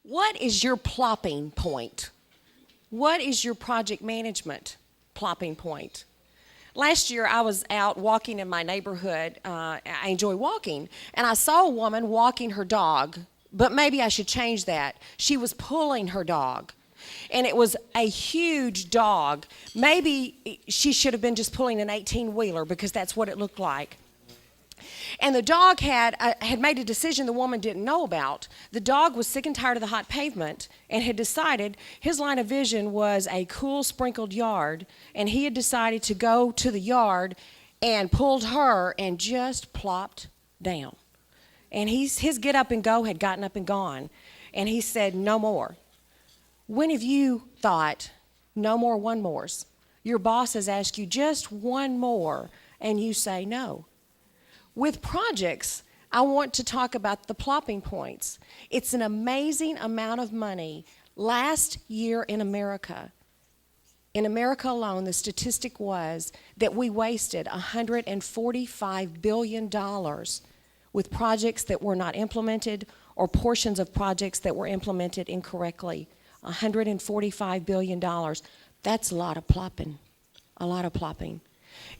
What is your plopping point? What is your project management plopping point? Last year, I was out walking in my neighborhood. I enjoy walking, and I saw a woman walking her dog, but maybe I should change that. She was pulling her dog, and it was a huge dog. Maybe she should have been just pulling an 18-wheeler because that's what it looked like. And the dog had made a decision the woman didn't know about. The dog was sick and tired of the hot pavement and had decided his line of vision was a cool, sprinkled yard, and he had decided to go to the yard and pulled her and just plopped down. And his get up and go had gotten up and gone, and he said, no more. When have you thought, no more one mores? Your boss has asked you just one more, and you say no. With projects, I want to talk about the plopping points. It's an amazing amount of money. Last year in America alone, the statistic was that we wasted $145 billion with projects that were not implemented or portions of projects that were implemented incorrectly. $145 billion. That's a lot of plopping, a lot of plopping.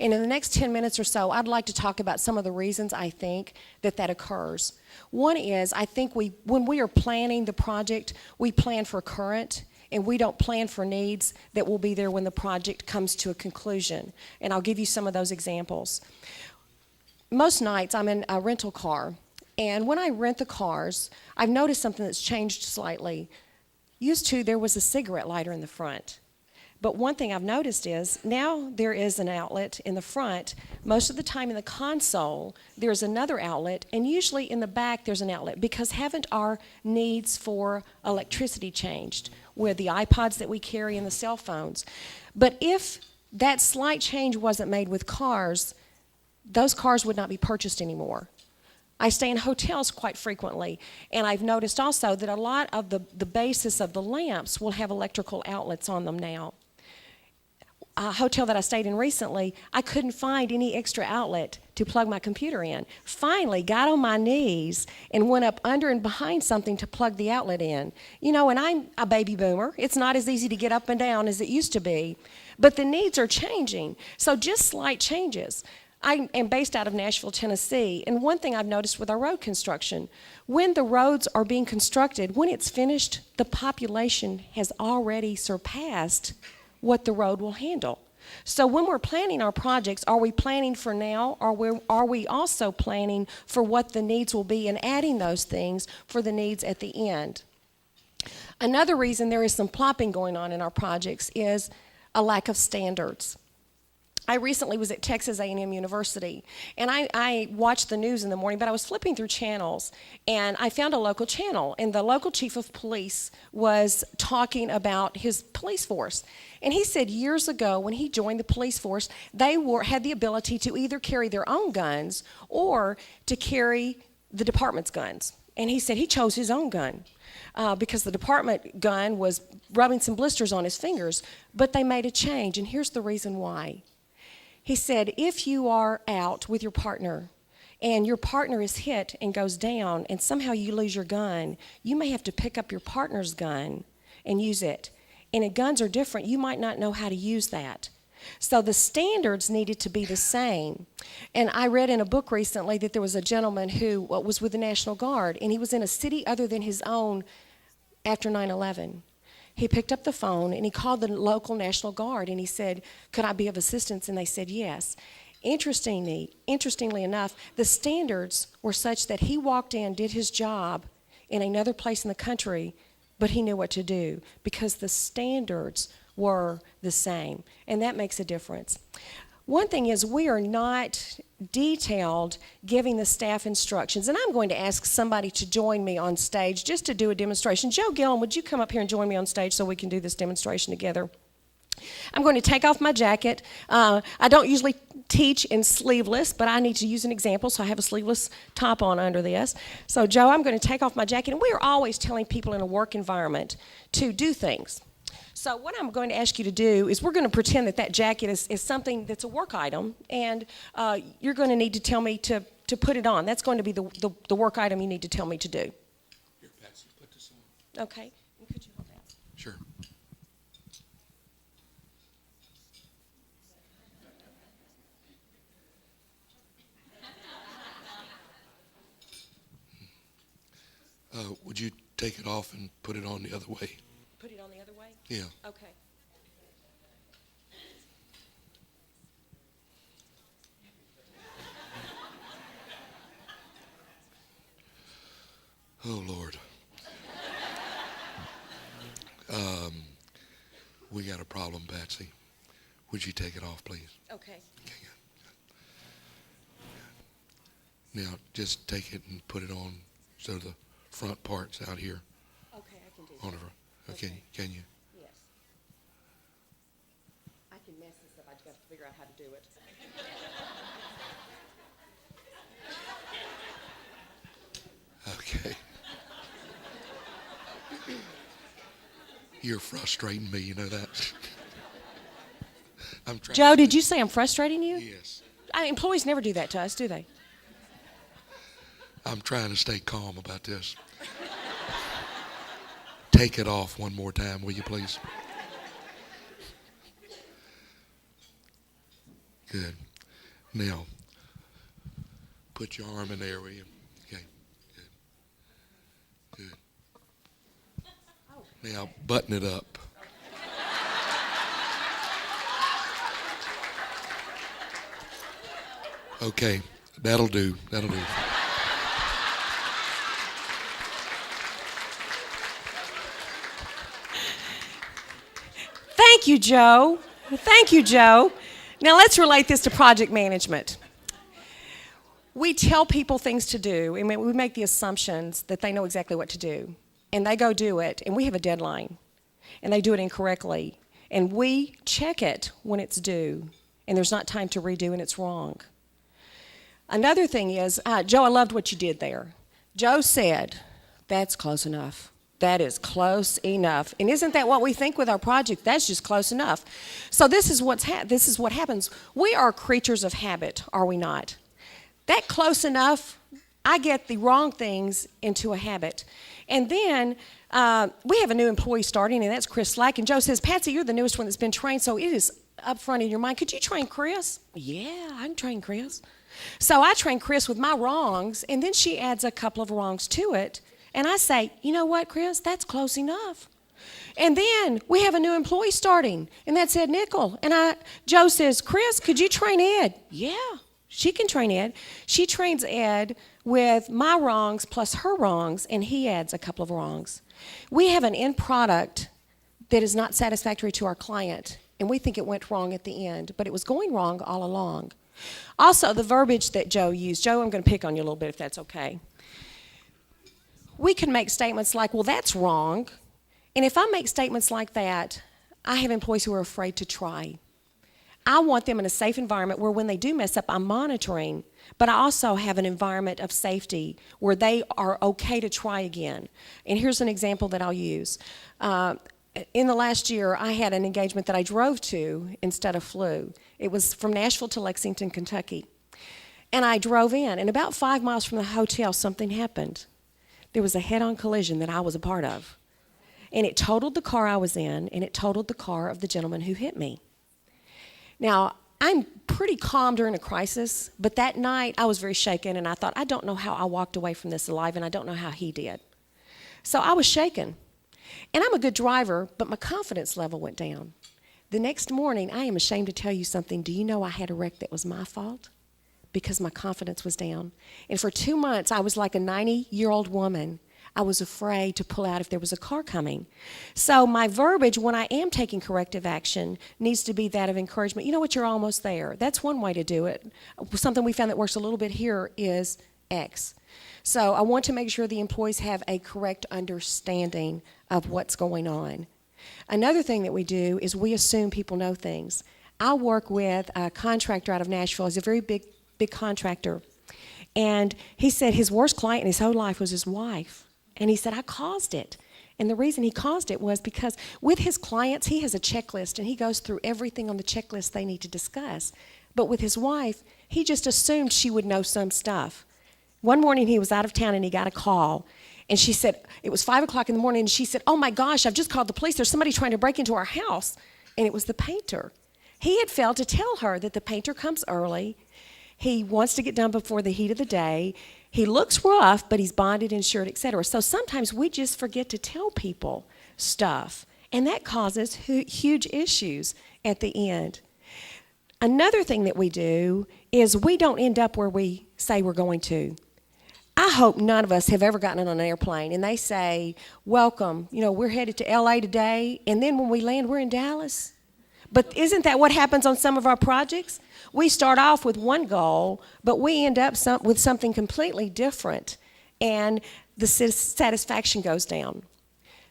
And in the next 10 minutes or so, I'd like to talk about some of the reasons I think that occurs. One is, I think when we are planning the project, we plan for current, and we don't plan for needs that will be there when the project comes to a conclusion. And I'll give you some of those examples. Most nights I'm in a rental car, and when I rent the cars, I've noticed something that's changed slightly. Used to, there was a cigarette lighter in the front. But one thing I've noticed is now there is an outlet in the front. Most of the time in the console, there's another outlet, and usually in the back there's an outlet, because haven't our needs for electricity changed with the iPods that we carry and the cell phones? But if that slight change wasn't made with cars, those cars would not be purchased anymore. I stay in hotels quite frequently, and I've noticed also that a lot of the basis of the lamps will have electrical outlets on them now. A hotel that I stayed in recently, I couldn't find any extra outlet to plug my computer in. Finally, got on my knees and went up under and behind something to plug the outlet in. You know, and I'm a baby boomer. It's not as easy to get up and down as it used to be, but the needs are changing. So just slight changes. I am based out of Nashville, Tennessee, and one thing I've noticed with our road construction, when the roads are being constructed, when it's finished, the population has already surpassed what the road will handle. So when we're planning our projects, are we planning for now, or are we also planning for what the needs will be and adding those things for the needs at the end? Another reason there is some plopping going on in our projects is a lack of standards. I recently was at Texas A&M University, and I watched the news in the morning, but I was flipping through channels, and I found a local channel, and the local chief of police was talking about his police force. And he said years ago when he joined the police force, they had the ability to either carry their own guns or to carry the department's guns. And he said he chose his own gun because the department gun was rubbing some blisters on his fingers, but they made a change, and here's the reason why. He said, if you are out with your partner and your partner is hit and goes down and somehow you lose your gun, you may have to pick up your partner's gun and use it. And if guns are different, you might not know how to use that. So the standards needed to be the same. And I read in a book recently that there was a gentleman who was with the National Guard, and he was in a city other than his own after 9/11. He picked up the phone and he called the local National Guard and he said, could I be of assistance? And they said yes. Interestingly enough, the standards were such that he walked in, did his job in another place in the country, but he knew what to do because the standards were the same, and that makes a difference. One thing is we are not detailed giving the staff instructions, and I'm going to ask somebody to join me on stage just to do a demonstration. Joe Gillen, would you come up here and join me on stage so we can do this demonstration together? I'm going to take off my jacket. I don't usually teach in sleeveless, but I need to use an example, so I have a sleeveless top on under this. So Joe, I'm going to take off my jacket, and we are always telling people in a work environment to do things. So what I'm going to ask you to do is we're going to pretend that jacket is something that's a work item, and you're going to need to tell me to put it on. That's going to be the work item you need to tell me to do. Here, Patsy, put this Okay. And could you hold that? Sure. Would you take it off and put it on the other way? Put it on the other way? Yeah. Okay. Oh, Lord. We got a problem, Patsy. Would you take it off, please? Okay. Okay, good. Now, just take it and put it on so the front part's out here Okay, I can do on that. the front. Okay, can you? Yes. I can mess this up. I just got to figure out how to do it. Okay. You're frustrating me, you know that? I'm trying. Joe, did you say I'm frustrating you? Yes. Employees never do that to us, do they? I'm trying to stay calm about this. Take it off one more time, will you please? Good. Now, put your arm in there, will you? Okay. Good. Good. Now, button it up. Okay. That'll do. That'll do. Thank you, Joe. Thank you, Joe. Now let's relate this to project management. We tell people things to do, and we make the assumptions that they know exactly what to do. And they go do it, and we have a deadline. And they do it incorrectly. And we check it when it's due, and there's not time to redo, and it's wrong. Another thing is, Joe, I loved what you did there. Joe said, that's close enough. That is close enough. And isn't that what we think with our project? That's just close enough. So this is what happens. We are creatures of habit, are we not? That close enough, I get the wrong things into a habit. And then we have a new employee starting, and that's Chris Slack. And Joe says, Patsy, you're the newest one that's been trained, so it is up front in your mind. Could you train Chris? Yeah, I can train Chris. So I train Chris with my wrongs, and then she adds a couple of wrongs to it. And I say, you know what, Chris, that's close enough. And then we have a new employee starting, and that's Ed Nickel. And Joe says, Chris, could you train Ed? Yeah, she can train Ed. She trains Ed with my wrongs plus her wrongs, and he adds a couple of wrongs. We have an end product that is not satisfactory to our client, and we think it went wrong at the end, but it was going wrong all along. Also, the verbiage that Joe used. Joe, I'm going to pick on you a little bit if that's okay. We can make statements like, well, that's wrong. And if I make statements like that, I have employees who are afraid to try. I want them in a safe environment where when they do mess up, I'm monitoring. But I also have an environment of safety where they are okay to try again. And here's an example that I'll use. In the last year, I had an engagement that I drove to instead of flew. It was from Nashville to Lexington, Kentucky. And I drove in, and about 5 miles from the hotel, something happened. There was a head-on collision that I was a part of. And it totaled the car I was in, and it totaled the car of the gentleman who hit me. Now, I'm pretty calm during a crisis, but that night I was very shaken, and I thought, I don't know how I walked away from this alive, and I don't know how he did. So I was shaken. And I'm a good driver, but my confidence level went down. The next morning, I am ashamed to tell you something. Do you know I had a wreck that was my fault? Because my confidence was down. And for 2 months, I was like a 90-year-old woman. I was afraid to pull out if there was a car coming. So my verbiage when I am taking corrective action needs to be that of encouragement. You know what, you're almost there. That's one way to do it. Something we found that works a little bit here is X. So I want to make sure the employees have a correct understanding of what's going on. Another thing that we do is we assume people know things. I work with a contractor out of Nashville. He's a very big contractor. And he said his worst client in his whole life was his wife. And he said, I caused it. And the reason he caused it was because with his clients, he has a checklist, and he goes through everything on the checklist they need to discuss. But with his wife, he just assumed she would know some stuff. One morning he was out of town, and he got a call. And she said, it was 5 o'clock in the morning, and she said, oh my gosh, I've just called the police. There's somebody trying to break into our house. And it was the painter. He had failed to tell her that the painter comes early. He wants to get done before the heat of the day. He looks rough, but he's bonded, insured, etc. So sometimes we just forget to tell people stuff, and that causes huge issues at the end. Another thing that we do is we don't end up where we say we're going to. I hope none of us have ever gotten on an airplane and they say, welcome, we're headed to LA today, and then when we land, we're in Dallas. But isn't that what happens on some of our projects? We start off with one goal, but we end up with something completely different, and the satisfaction goes down.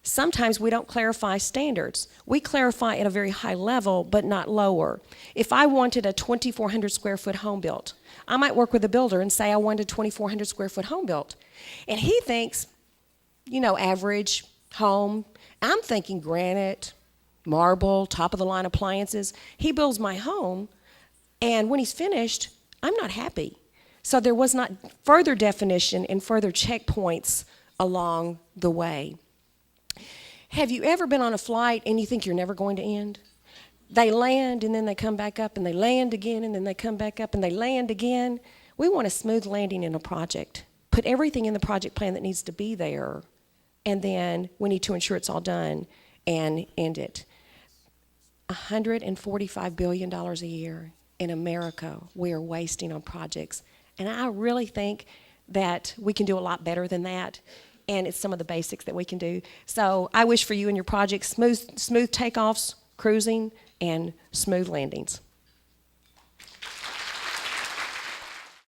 Sometimes we don't clarify standards. We clarify at a very high level, but not lower. If I wanted a 2,400 square foot home built, I might work with a builder and say I wanted a 2,400 square foot home built. And he thinks, average home. I'm thinking granite, marble, top of the line appliances. He builds my home, and when he's finished, I'm not happy. So there was not further definition and further checkpoints along the way. Have you ever been on a flight and you think you're never going to end? They land and then they come back up, and they land again and then they come back up and they land again. We want a smooth landing in a project. Put everything in the project plan that needs to be there, and then we need to ensure it's all done and end it. $145 billion a year in America we are wasting on projects. And I really think that we can do a lot better than that. And it's some of the basics that we can do. So I wish for you and your project smooth takeoffs, cruising, and smooth landings.